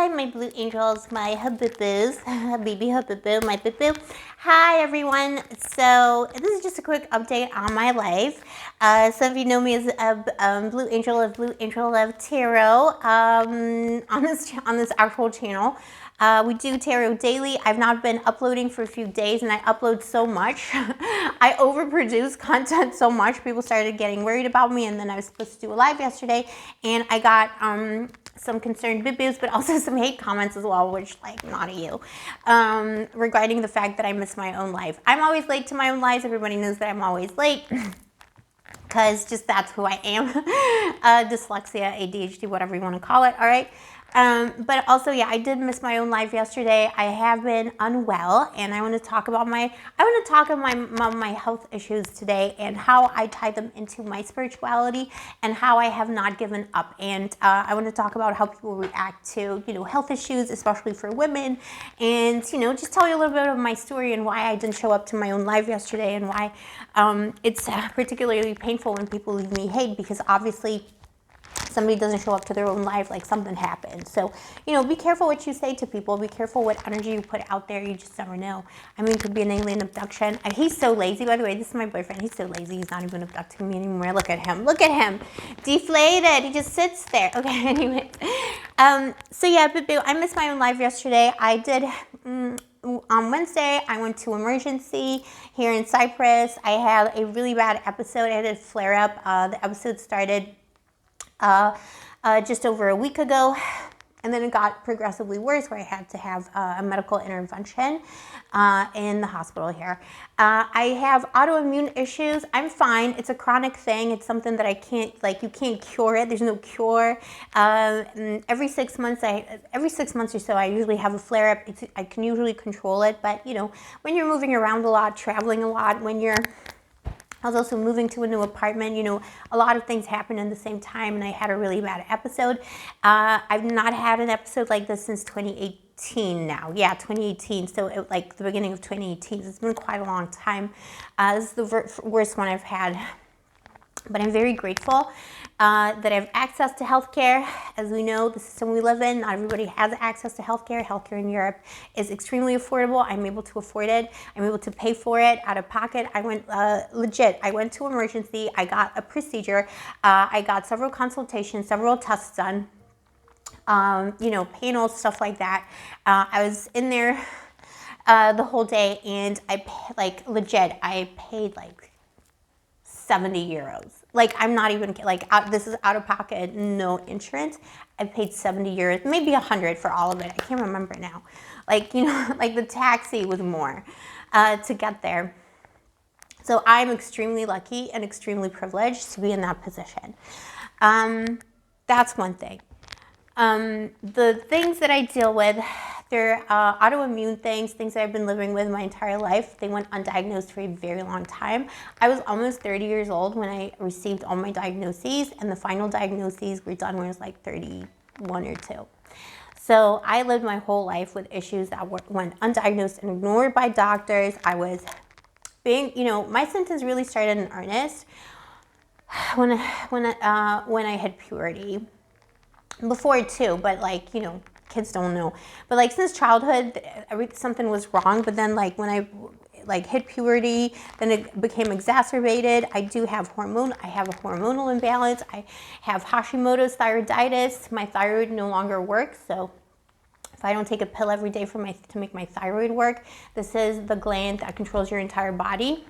Hi, my blue angels, my habibus, baby habibu, my boo. Hi, everyone. So this is just a quick update on my life. Some of you know me as Blue Angel of Blue Angel Love Tarot on this actual channel. We do tarot daily. I've not been uploading for a few days and I upload so much. I overproduce content so much. People started getting worried about me, and then I was supposed to do a live yesterday and I got some concerned bibbies, but also some hate comments as well, which, like, not you, regarding the fact that I miss my own life. I'm always late to my own lives. Everybody knows that I'm always late. Because just that's who I am. Dyslexia, ADHD, whatever you want to call it, all right? But also, yeah, I did miss my own life yesterday. I have been unwell, and I want to talk about my health issues today and how I tie them into my spirituality and how I have not given up. And I want to talk about how people react to, health issues, especially for women, and, just tell you a little bit of my story and why I didn't show up to my own live yesterday and why it's particularly painful when people leave me hate, because obviously somebody doesn't show up to their own life, like something happened. So, be careful what you say to people. Be careful what energy you put out there. You just never know. I mean, it could be an alien abduction. He's so lazy, by the way. This is my boyfriend. He's so lazy. He's not even abducting me anymore. Look at him. Look at him. Deflated. He just sits there. Okay, anyway. So yeah, boo, I missed my own life yesterday. I did... on Wednesday, I went to emergency here in Cyprus. I had a really bad episode. I had a flare-up. The episode started just over a week ago, and then it got progressively worse, where I had to have a medical intervention in the hospital here. I have autoimmune issues. I'm fine. It's a chronic thing. It's something that I can't, you can't cure it. There's no cure. Every 6 months or so, I usually have a flare-up. I can usually control it, but when you're moving around a lot, traveling a lot, I was also moving to a new apartment. A lot of things happened in the same time, and I had a really bad episode. I've not had an episode like this since 2018 now. Yeah, 2018. So the beginning of 2018. It's been quite a long time. This is the worst one I've had. But I'm very grateful that I have access to healthcare. As we know, the system we live in, not everybody has access to healthcare. Healthcare in Europe is extremely affordable. I'm able to afford it. I'm able to pay for it out of pocket. I went legit. I went to emergency. I got a procedure. I got several consultations, several tests done. Panels, stuff like that. I was in there the whole day, and I paid 70 euros. I'm not even, this is out of pocket, no insurance. I paid 70 euros, maybe 100 for all of it. I can't remember now. The taxi was more to get there. So I'm extremely lucky and extremely privileged to be in that position. That's one thing. The things that I deal with, they're autoimmune things that I've been living with my entire life. They went undiagnosed for a very long time. I was almost 30 years old when I received all my diagnoses, and the final diagnoses were done when I was 31 or 2. So I lived my whole life with issues that went undiagnosed and ignored by doctors. I was being, my symptoms really started in earnest when I hit puberty. Before too, but kids don't know. But since childhood, something was wrong. But then when I hit puberty, then it became exacerbated. I have a hormonal imbalance. I have Hashimoto's thyroiditis. My thyroid no longer works. So if I don't take a pill every day to make my thyroid work, this is the gland that controls your entire body.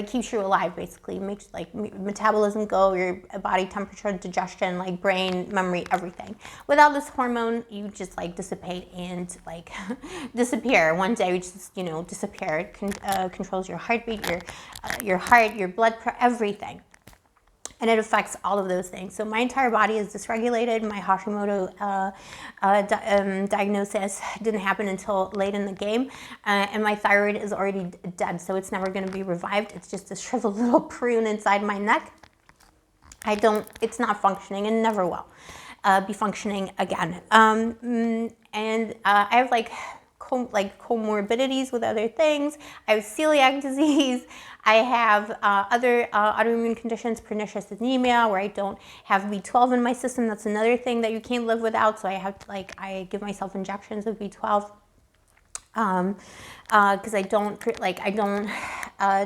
Keeps you alive, basically. Makes metabolism go, your body temperature, digestion, brain, memory, everything. Without this hormone, you just dissipate and disappear. One day you just disappear. It controls your heartbeat, your heart, your blood pressure, everything. And it affects all of those things. So my entire body is dysregulated. My Hashimoto diagnosis didn't happen until late in the game. And my thyroid is already dead, so it's never gonna be revived. It's just a shriveled little prune inside my neck. It's not functioning and never will be functioning again. I have comorbidities with other things. I have celiac disease. I have other autoimmune conditions, pernicious anemia, where I don't have B12 in my system. That's another thing that you can't live without. So I have to, I give myself injections of B12. Because I don't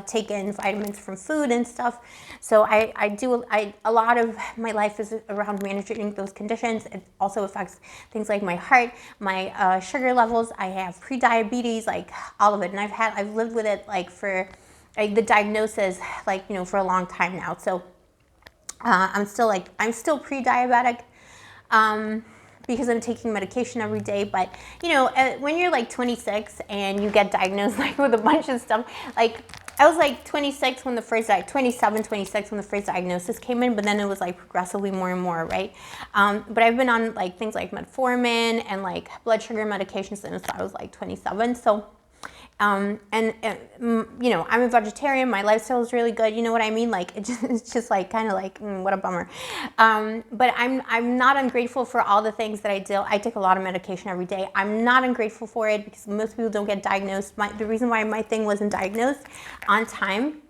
take in vitamins from food and stuff. So a lot of my life is around managing those conditions. It also affects things like my heart, my sugar levels. I have pre-diabetes, like all of it. And I've lived with it for the diagnosis, for a long time now. So I'm still pre-diabetic. Because I'm taking medication every day. But when you're 26 and you get diagnosed with a bunch of stuff, I was 26 when the first 27, 26 when the first diagnosis came in, but then it was progressively more and more, right? But I've been on things like metformin and blood sugar medications since I was 27. So I'm a vegetarian. My lifestyle is really good. You know what I mean? It's just what a bummer. But I'm not ungrateful for all the things that I do. I take a lot of medication every day. I'm not ungrateful for it because most people don't get diagnosed. The reason why my thing wasn't diagnosed on time,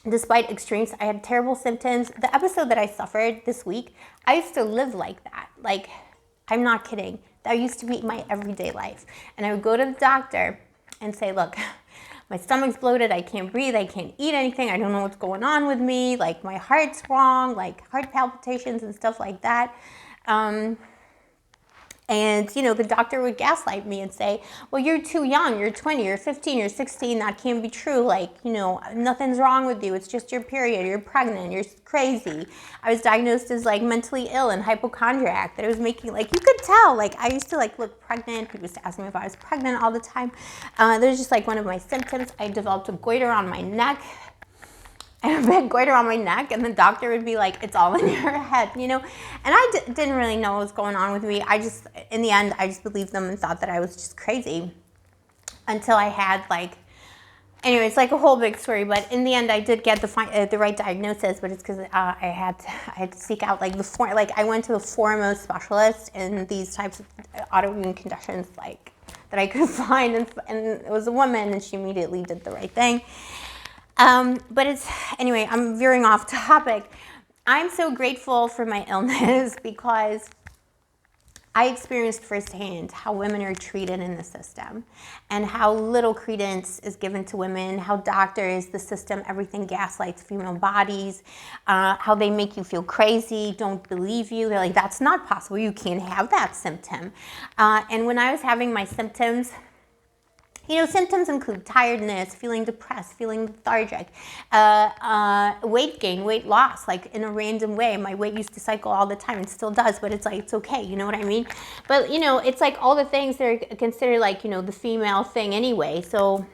despite extremes, I had terrible symptoms. The episode that I suffered this week, I used to live like that. I'm not kidding. That used to be my everyday life. And I would go to the doctor and say, look, my stomach's bloated, I can't breathe, I can't eat anything, I don't know what's going on with me, my heart's wrong, heart palpitations and stuff like that. And, the doctor would gaslight me and say, well, you're too young, you're 20, you're 15, you're 16, that can't be true. Nothing's wrong with you. It's just your period. You're pregnant. You're crazy. I was diagnosed as mentally ill and hypochondriac, that I was making, you could tell, I used to look pregnant. People used to ask me if I was pregnant all the time. That was just one of my symptoms. I developed a goiter on my neck. I had a big goiter on my neck, and the doctor would be like, it's all in your head, And I didn't really know what was going on with me. In the end, I just believed them and thought that I was just crazy until I had anyway, it's a whole big story. But in the end, I did get the right diagnosis, but it's because I had to seek out I went to the foremost specialist in these types of autoimmune conditions that I could find, and it was a woman, and she immediately did the right thing. But anyway, I'm veering off topic. I'm so grateful for my illness because I experienced firsthand how women are treated in the system and how little credence is given to women, how doctors, the system, everything gaslights female bodies, how they make you feel crazy, don't believe you. They're like, that's not possible. You can't have that symptom. And when I was having my symptoms, symptoms include tiredness, feeling depressed, feeling lethargic, weight gain, weight loss, in a random way. My weight used to cycle all the time. It still does, but it's it's okay. You know what I mean? But, it's all the things that are considered the female thing anyway. So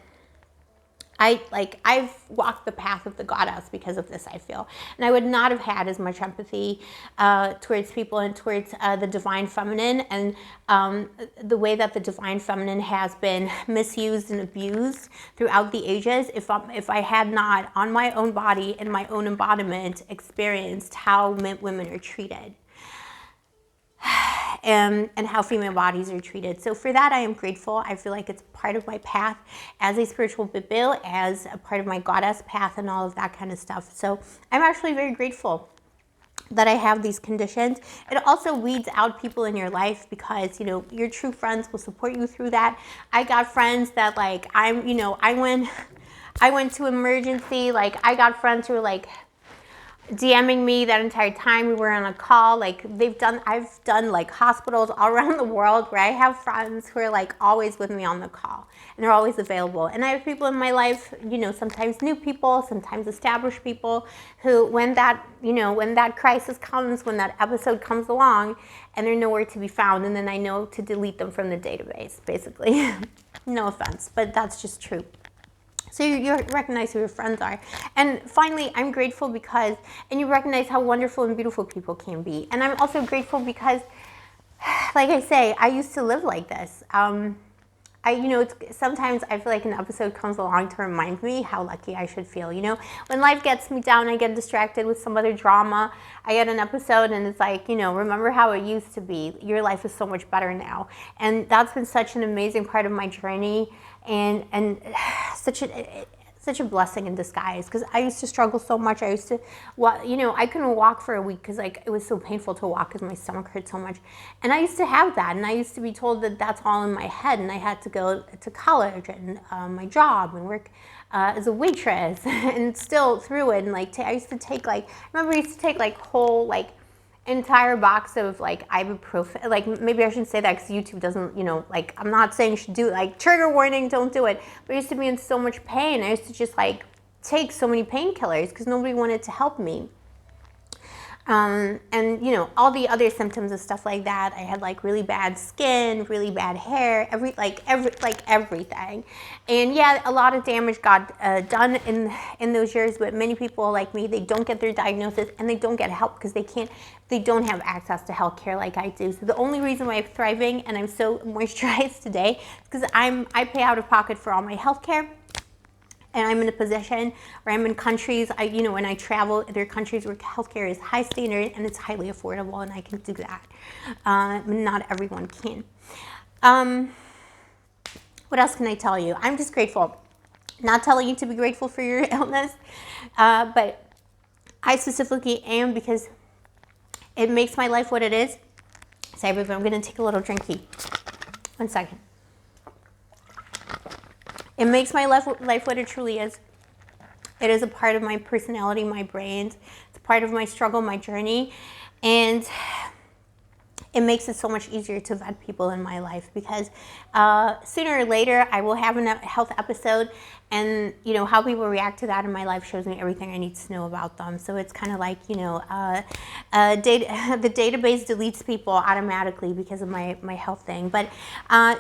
I've walked the path of the goddess because of this, I feel. And I would not have had as much empathy towards people and towards the divine feminine, and the way that the divine feminine has been misused and abused throughout the ages if I had not, on my own body, in my own embodiment, experienced how women are treated. And how female bodies are treated. So for that, I am grateful. I feel like it's part of my path as a spiritual Bibil, as a part of my goddess path and all of that kind of stuff. So I'm actually very grateful that I have these conditions. It also weeds out people in your life because, your true friends will support you through that. I got friends that I went to emergency, I got friends who were DMing me that entire time we were on a call. I've done hospitals all around the world where I have friends who are always with me on the call, and they're always available. And I have people in my life, sometimes new people, sometimes established people, who when that crisis comes, when that episode comes along, and they're nowhere to be found, and then I know to delete them from the database, basically. No offense, but that's just true. So you recognize who your friends are. And finally, I'm grateful because, and you recognize how wonderful and beautiful people can be. And I'm also grateful because, like I say, I used to live like this. I sometimes I feel like an episode comes along to remind me how lucky I should feel. When life gets me down, I get distracted with some other drama. I get an episode and it's like, remember how it used to be. Your life is so much better now. And that's been such an amazing part of my journey, and such a blessing in disguise, because I used to struggle so much. I used to, I couldn't walk for a week because it was so painful to walk because my stomach hurt so much. And I used to have that, and I used to be told that that's all in my head, and I had to go to college and my job and work as a waitress and still through it. And I used to take I remember I used to take whole entire box of ibuprofen. Maybe I shouldn't say that because YouTube doesn't, I'm not saying you should do it. Trigger warning, don't do it. But I used to be in so much pain. I used to just take so many painkillers because nobody wanted to help me. And all the other symptoms of stuff like that. I had really bad skin, really bad hair, everything. And yeah, a lot of damage got done in those years. But many people like me, they don't get their diagnosis and they don't get help because they don't have access to healthcare like I do. So the only reason why I'm thriving and I'm so moisturized today is because I pay out of pocket for all my healthcare. And I'm in a position where I'm in countries, when I travel, there are countries where healthcare is high standard and it's highly affordable, and I can do that. Not everyone can. What else can I tell you? I'm just grateful. Not telling you to be grateful for your illness, but I specifically am, because it makes my life what it is. So I'm going to take a little drinky. 1 second. It makes my life what it truly is. It is a part of my personality, my brain. It's a part of my struggle, my journey. And it makes it so much easier to vet people in my life, because sooner or later I will have a health episode, and how people react to that in my life shows me everything I need to know about them. So it's kind of like the database deletes people automatically because of my health thing. But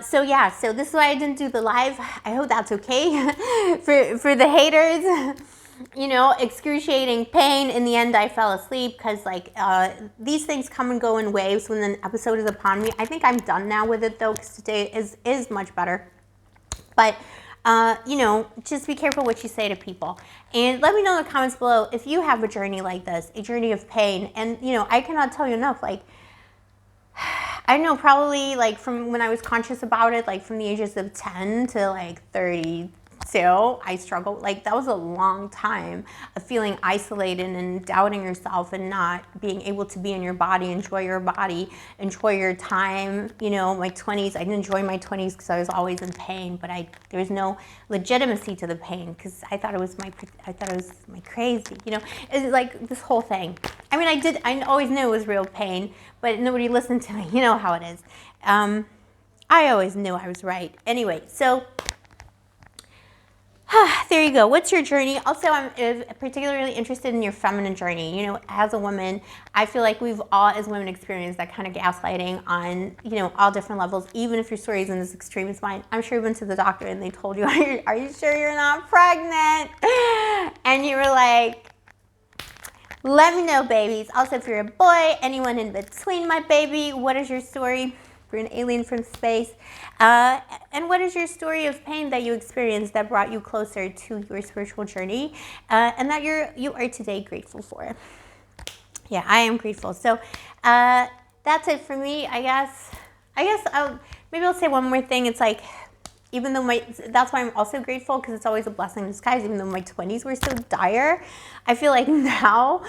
so this is why I didn't do the live. I hope that's okay for the haters. Excruciating pain. In the end, I fell asleep because these things come and go in waves when an episode is upon me. I think I'm done now with it though, because today is much better. But just be careful what you say to people. And let me know in the comments below if you have a journey like this, a journey of pain. And I cannot tell you enough. I know, probably from when I was conscious about it, from the ages of 10 to 32, I struggled. That was a long time of feeling isolated and doubting yourself and not being able to be in your body, enjoy your time. My 20s, I didn't enjoy my 20s because I was always in pain, but there was no legitimacy to the pain because I thought it was my crazy. It's this whole thing. I mean, I always knew it was real pain, but nobody listened to me. You know how it is. I always knew I was right. Anyway, so there you go. What's your journey? Also, I'm particularly interested in your feminine journey. As a woman, I feel like we've all, as women, experienced that kind of gaslighting on, all different levels. Even if your story isn't as extreme as mine, I'm sure you went to the doctor and they told you, are you sure you're not pregnant? And you were like, let me know, babies. Also, if you're a boy, anyone in between, my baby, what is your story? You're an alien from space. And what is your story of pain that you experienced that brought you closer to your spiritual journey, and that you are today grateful for? Yeah, I am grateful. So that's it for me, I guess. Maybe I'll say one more thing. It's even though that's why I'm also grateful, because it's always a blessing in disguise. Even though my 20s were so dire, I feel like now,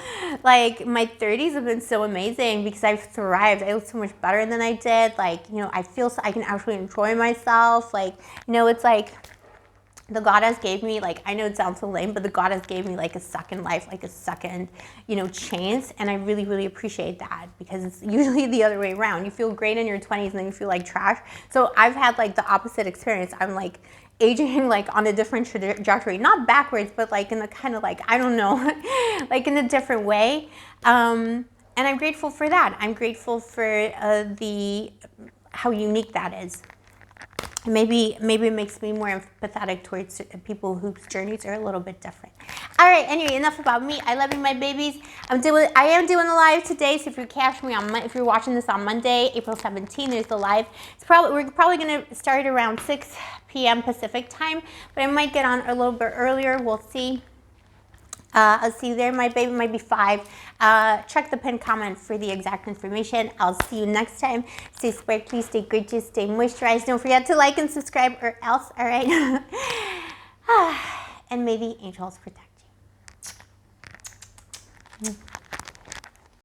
my 30s have been so amazing because I've thrived. I look so much better than I did. I feel so I can actually enjoy myself. It's the goddess gave me, I know it sounds so lame, but the goddess gave me a second life, a second, chance. And I really, really appreciate that, because it's usually the other way around. You feel great in your 20s and then you feel like trash. So I've had the opposite experience. I'm aging on a different trajectory, not backwards, but in a kind of I don't know, in a different way. And I'm grateful for that. I'm grateful for how unique that is. Maybe it makes me more empathetic towards people whose journeys are a little bit different. All right, anyway, enough about me. I love you, my babies. I am doing a live today, so if you catch me on, if you're watching this on Monday, April 17th, there's the live. We're probably gonna start around 6 p.m. Pacific time, but I might get on a little bit earlier. We'll see. I'll see you there. My baby might be 5. Check the pinned comment for the exact information. I'll see you next time. Stay sparkly, stay gorgeous, stay moisturized. Don't forget to like and subscribe or else, all right? And may the angels protect you.